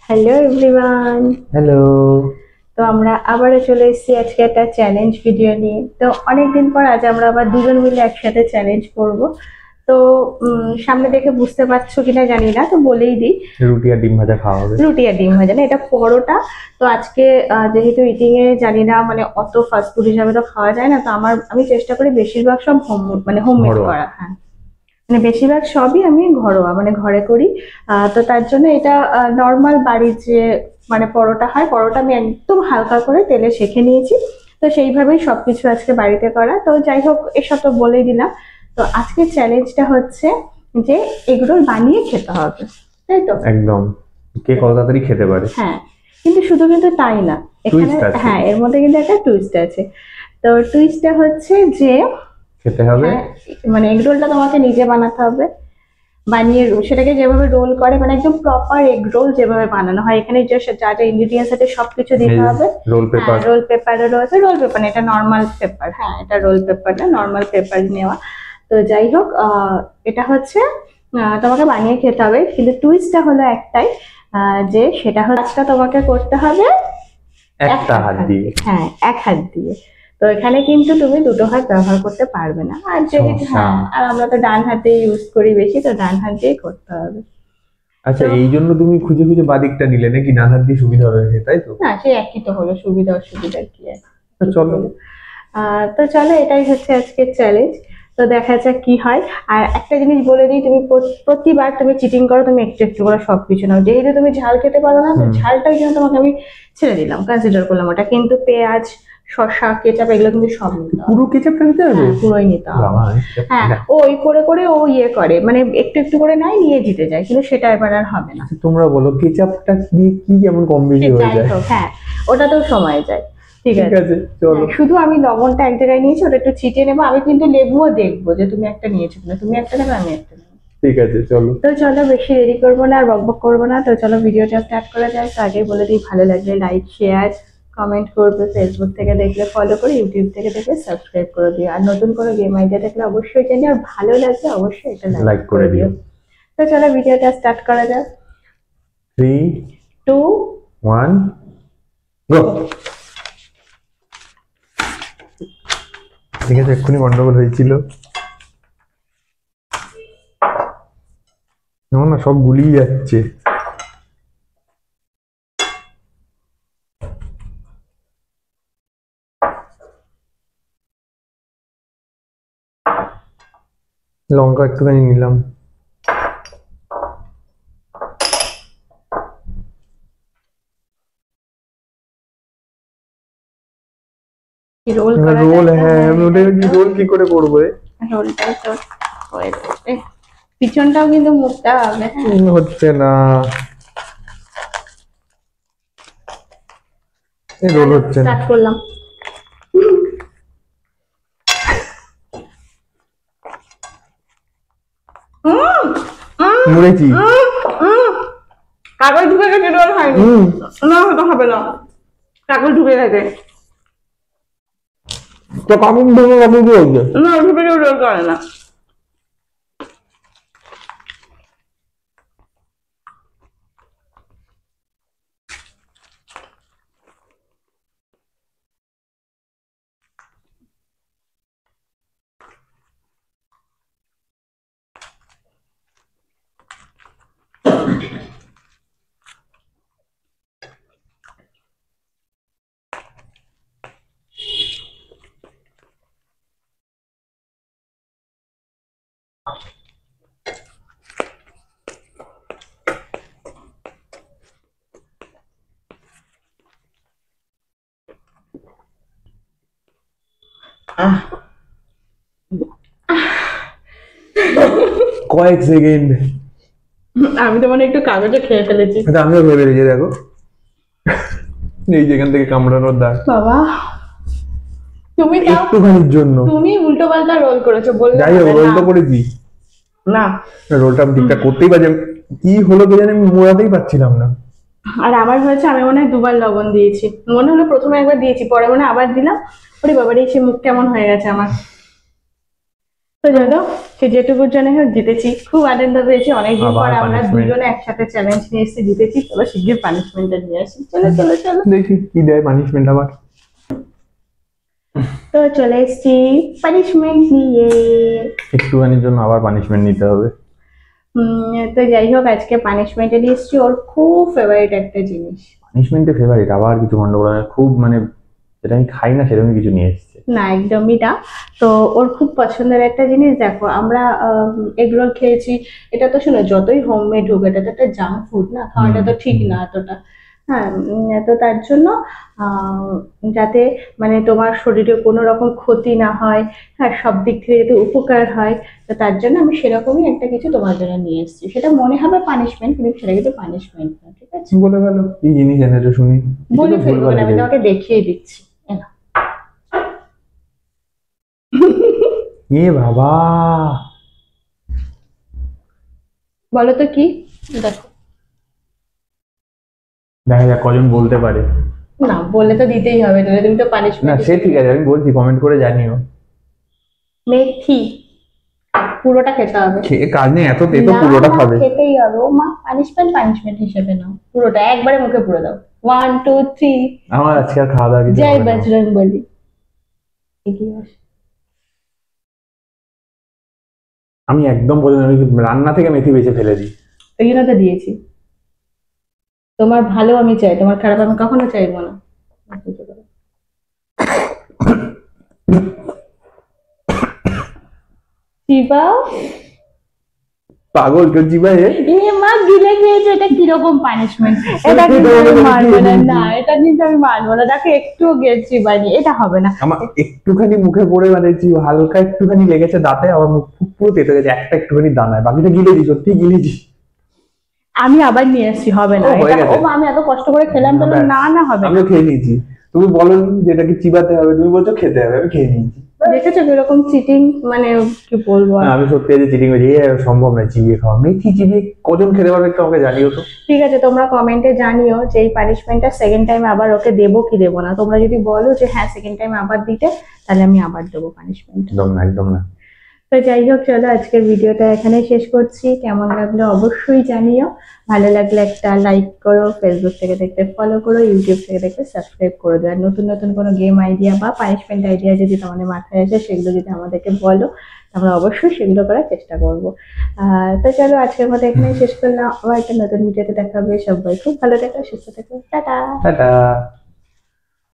Hello everyone. Hello. তো আমরা আবারও চলে এসেছি আজকে একটা চ্যালেঞ্জ ভিডিও নিয়ে। তো অনেকদিন পর আজ আমরা আবার দুজন মিলে একসাথে চ্যালেঞ্জ করব। তো সামনে দেখে বুঝতে পারছো কিনা জানি না, তো বলেই দিই। রুটি আর ডিম ভাজা খাওয়া হবে। রুটি আর ডিম ভাজা না, এটা পরোটা। তো আজকে যেহেতু ইটিং এ জানি না, মানে অত ফাস্ট ফুড হিসাবে তো খাওয়া যায় না, তো আমি চেষ্টা করি বেশিরভাগ সব হোমমেড ঘরোয়া। করা। হ্যাঁ, মানে বেশিরভাগ সবই আমি ঘরোয়া, মানে ঘরে করি। তো তার জন্য এটা নর্মাল বাড়ির যে মানে পরোটা হয়, পরোটা আমি একদম হালকা করে তেলে সেঁকে নিয়েছি। তো সেইভাবেই সবকিছু আজকে বাড়িতে করা। তো যাই হোক, এসব তো বলেই দিলাম। তো আজকের চ্যালেঞ্জটা হচ্ছে যে এগরোল বানিয়ে খেতে হবে, তাই তো? একদম। কে কত তাড়াতাড়ি খেতে পারে। হ্যাঁ, কিন্তু তাই না, এখানে টুইস্ট আছে। হ্যাঁ এর মধ্যে কিন্তু একটা টুইস্ট আছে। তো টুইস্টটা হচ্ছে যে খেতে হবে। হ্যাঁ, মানে এগরোলটা তোমাকে নিজে বানাতে হবে। বানিয়ে সেটাকে যেভাবে রোল করে, মানে একদম প্রপার এগ রোল যেভাবে বানানো হয়, এখানে যে যা যা ইনগ্রিডিয়েন্টস আছে সবকিছু দিতে হবে। রোল হ্যাঁ, পেপার। রোল পেপারও রয়েছে। রোল পেপার না, এটা নর্মাল পেপার। হ্যাঁ, এটা রোল পেপার না, নর্মাল পেপার নেওয়া। তো যাই হোক, এটা হচ্ছে তোমাকে বানিয়ে খেতে হবে, কিন্তু টুইস্টটা হলো একটাই, যে সেটা হচ্ছে তোমাকে করতে হবে এক একটা হাত দিয়ে। হ্যাঁ, এক হাত দিয়ে। তো এখানে কিন্তু তুমি দুটো হাত ব্যবহার করতে পারবে না, আর যেহেতু সমস্যা। হ্যাঁ, আর আমরা তো ডান হাতে ইউজ করি বেশি, তো ডান হাত দিয়েই করতে হবে। আচ্ছা, তো এই জন্য তুমি খুঁজে খুঁজে বাদিকটা নিলে নাকি ডান হাত দিয়ে সুবিধা হয়েছে, তাই তো? না, সে একই তো হলো, সুবিধা অসুবিধা কি আছে। তো চলো। তো চলো, এটাই হচ্ছে আজকের চ্যালেঞ্জ। তো দেখা যাক কি হয়। আর একটা জিনিস বলে দিই, তুমি প্রতিবার তুমি চিটিং করো, তুমি একটু একটু করে সবকিছু নাও। যেহেতু তুমি ঝাল খেতে পারো না, তো ঝালটাই জন্য তোমাকে আমি ছেড়ে দিলাম, কনসিডার করলাম ওটা। কিন্তু পেঁয়াজ, শসা, কেচাপ এগুলো কিন্তু সব নিতে হবে। পুরো কেচাপটা নিতে হবে? হ্যাঁ, পুরোই নিতে হবে। বাবা, হ্যাঁ, ওই করে করে ও ইয়ে করে, মানে একটু একটু করে নাই নিয়ে জিতে যায়, কিন্তু সেটা এবার আর হবে না। তোমরা বলো কেচাপটা দিয়ে কি কেমন কম বেশি হয়ে যাই যায়? হোক, হ্যাঁ, ওটাতেও সময় যায়। ঠিক ঠিক আছে। আছে, চলো। হ্যাঁ, শুধু আমি লবণটা এক জায়গায় নিয়েছি, ওটা একটু ছিটিয়ে নেবো। আমি কিন্তু লেবুও দেখবো যে তুমি একটা নিয়েছো কিনা, তুমি একটা নেবে আমি একটা নেবো। ঠিক আছে, চলো। তো চলো, বেশি দেরি করবো না আর বকবক করবো না, তো চলো ভিডিওটা স্টার্ট করা যায়। তো আগেই বলে দিই, ভালো লাগলে লাইক, শেয়ার, কমেন্ট করবে। ফেসবুক থেকে দেখলে ফলো করে, ইউটিউব থেকে দেখলে সাবস্ক্রাইব করে দিও। আর নতুন কোনো গেম আইডিয়া থাকলে অবশ্যই জানি, আর ভালো লাগলে অবশ্যই এটা লাইক লাইক করে করে দিও। দিও। তো চলো ভিডিওটা স্টার্ট করা যাক। 3, 2, 1, গো। ঠিক আছে, এক্ষুনি গন্ডগোল হয়েছিল। না, সব গুলিয়ে যাচ্ছে। লঙ্কা একটুখানি নিলাম। রোল করা রোল, যায় তো? হ্যাঁ, হ্যাঁ, আমি ওটাই বলছি, রোল কি করে করবো? রোলটাই তো হয়ে যাবে। পিছনটাও কিন্তু মুখতে হবে, হ্যাঁ। হচ্ছে না। রোল হচ্ছে না। স্টার্ট করলাম। উম, উম, মুড়েছি। উম। কাগজ ঢুকে গেছে, রোল হয়নি। না, হতে হবে না, কাগজ ঢুকে গেছে। তো কামড় ঢুকে কামড় কি হচ্ছে? না, ঢুকে কেউ রোল করে না। কয়েক সেকেন্ড। আমি তো মানে একটু কাগজে খেয়ে ফেলেছি। আমিও ভেবে রেখে দেখো, এই যেখান থেকে কামড়ানোর দাগ। বাবা, তুমি তাও একটুখানির জন্য। তুমি উল্টো পাল্টা রোল করেছো, বললে যাই হোক, হবে রোল না। তো করেছি। না, রোলটা আমি ঠিকঠাক করতেই পারছি। কি হলো কে জানি, আমি মোড়াতেই পারছিলাম না। আর আমার হয়েছে, আমি মনে হয় দুবার লবণ দিয়েছি। মনে হলো প্রথমে একবার দিয়েছি, পরে মনে হয় আবার দিলাম। ওরে বাবারে, সে মুখ কেমন হয়ে গেছে আমার। তো জানো, সে যেটুকুর জন্য হোক জিতেছি, খুব আনন্দ পেয়েছি। অনেকদিন আবার পর আমরা punishment। দুজনে একসাথে চ্যালেঞ্জ নিয়ে এসেছি, জিতেছি। চলো শিগগির পানিশমেন্টটা নিয়ে আসি, চলো চলো চলো। দেখি কি দেয় পানিশমেন্ট আবার। তো চলে এসেছি পানিশমেন্ট নিয়ে। একটুখানির জন্য আবার পানিশমেন্ট নিতে হবে। তো যাই হোক, আজকে পানিশমেন্টে নিয়ে এসেছি ওর খুব ফেভারিট একটা জিনিস। পানিশমেন্টে ফেভারিট আবার কিছু গন্ডগোল হয়? খুব মানে যেটা আমি খাই না সেরকম কিছু নিয়ে এসেছে। না, একদমই না। তো ওর খুব পছন্দের একটা জিনিস, দেখো আমরা এগরোল খেয়েছি। এটা তো শোনো, যতই হোমমেড হোক, এটা তো একটা জাঙ্ক ফুড না, খাওয়াটা তো ঠিক না এতটা। হ্যাঁ, তো তার জন্য আহ, যাতে মানে তোমার শরীরে কোনো রকম ক্ষতি না হয়, হ্যাঁ, সব দিক থেকে যাতে উপকার হয়, তো তার জন্য আমি সেরকমই একটা কিছু তোমার জন্য নিয়ে এসেছি। সেটা মনে হবে পানিশমেন্ট, কিন্তু সেটা কিন্তু পানিশমেন্ট না, ঠিক আছে? বলে গেল কি জিনিস এনেছো শুনি। কিছু বলে তো ফেলবো ভুলভাল না, আমি এনেছে। তোমাকে দেখিয়ে দিচ্ছি। এই নাও। এ বাবা, বলো তো কি? দেখো। দেখা যাক কজন বলতে পারে। না, বলে তো দিতেই হবে, নইলে তুমি তো না পানিশমেন্ট। সে ঠিক আছে, আমি বলছি কমেন্ট করে জানিও। মেথি, পুরোটা খেতে হবে। খেয়ে কাজ নেই, এত তেতো না পুরোটা না, খাবে। খেতেই হবে। ও মা, পানিশমেন্ট পানিশমেন্ট হিসেবে নাও, পুরোটা একবারে মুখে পুরো দাও। 1 2 3। আমার আজকে আর খাওয়া দাওয়া কিছু জয় হবে না। বজরং বলি। এগিয়ে আসো। আমি একদম বলি না, আমি রান্না থেকে মেথি বেছে ফেলে দিই। ওই জন্য তো দিয়েছি। তোমার ভালো আমি চাই, তোমার খারাপ আমি কখনো চাইবো না। শিবা, পাগল কেউ জিবাই। এ মা, গিলে খেয়েছে, এটা কিরকম পানিশমেন্ট? এটা কিন্তু আমি মানবো না, না এটা কিন্তু আমি মানবো না। দেখো একটুও গেছি বানি, এটা হবে না। আমার একটুখানি মুখে পড়ে মানে হালকা একটুখানি লেগেছে দাঁতে, আমার মুখ পুরো তেতে গেছে একটা একটুখানি দানায়, বাকিটা গিলেছি, সত্যি গিলেছি। আমি আবার নিয়ে আসছি, হবে না ও, হয়ে এটা। ও গেছে। মা, আমি এত কষ্ট করে খেলাম, তাহলে ব্যাস। না না হবে না। আমিও খেয়ে নিয়েছি। তুমি বলো যে এটাকে চিবাতে হবে, তুমি বলছো খেতে হবে, আমি খেয়ে নিয়েছি। দেখেছো কিরকম চিটিং, মানে কি বলবো আর। না আমি সত্যি যে চিটিং করেছি, সম্ভব নয় চিবিয়ে খাওয়া। মেথি চিবিয়ে কজন খেতে পারবে একটু আমাকে জানিও তো। ঠিক আছে, তোমরা কমেন্টে জানিও যে এই পানিশমেন্টটা সেকেন্ড টাইম আবার ওকে দেবো কি দেবো না। তোমরা যদি বলো যে হ্যাঁ সেকেন্ড টাইম আবার দিতে, তাহলে আমি আবার দেবো পানিশমেন্ট। একদম না, একদম না। তো যাই হোক, চলো আজকের ভিডিওটা এখানে শেষ করছি। কেমন লাগলো অবশ্যই জানিও। ভালো লাগলে একটা লাইক করো, ফেসবুক থেকে দেখতে ফলো করো, ইউটিউব থেকে দেখতে সাবস্ক্রাইব করে দেওয়া। নতুন নতুন কোনো গেম আইডিয়া বা পানিশমেন্ট আইডিয়া যদি তোমাদের মাথায় আসে, সেগুলো যদি আমাদেরকে বলো, আমরা অবশ্যই সেগুলো করার চেষ্টা করবো। তো চলো আজকের মতো এখানে শেষ করলাম। আবার একটা নতুন ভিডিওতে দেখা হবে। সবাই খুব ভালো থেকো, সুস্থ থেকো, টাটা। টাটা।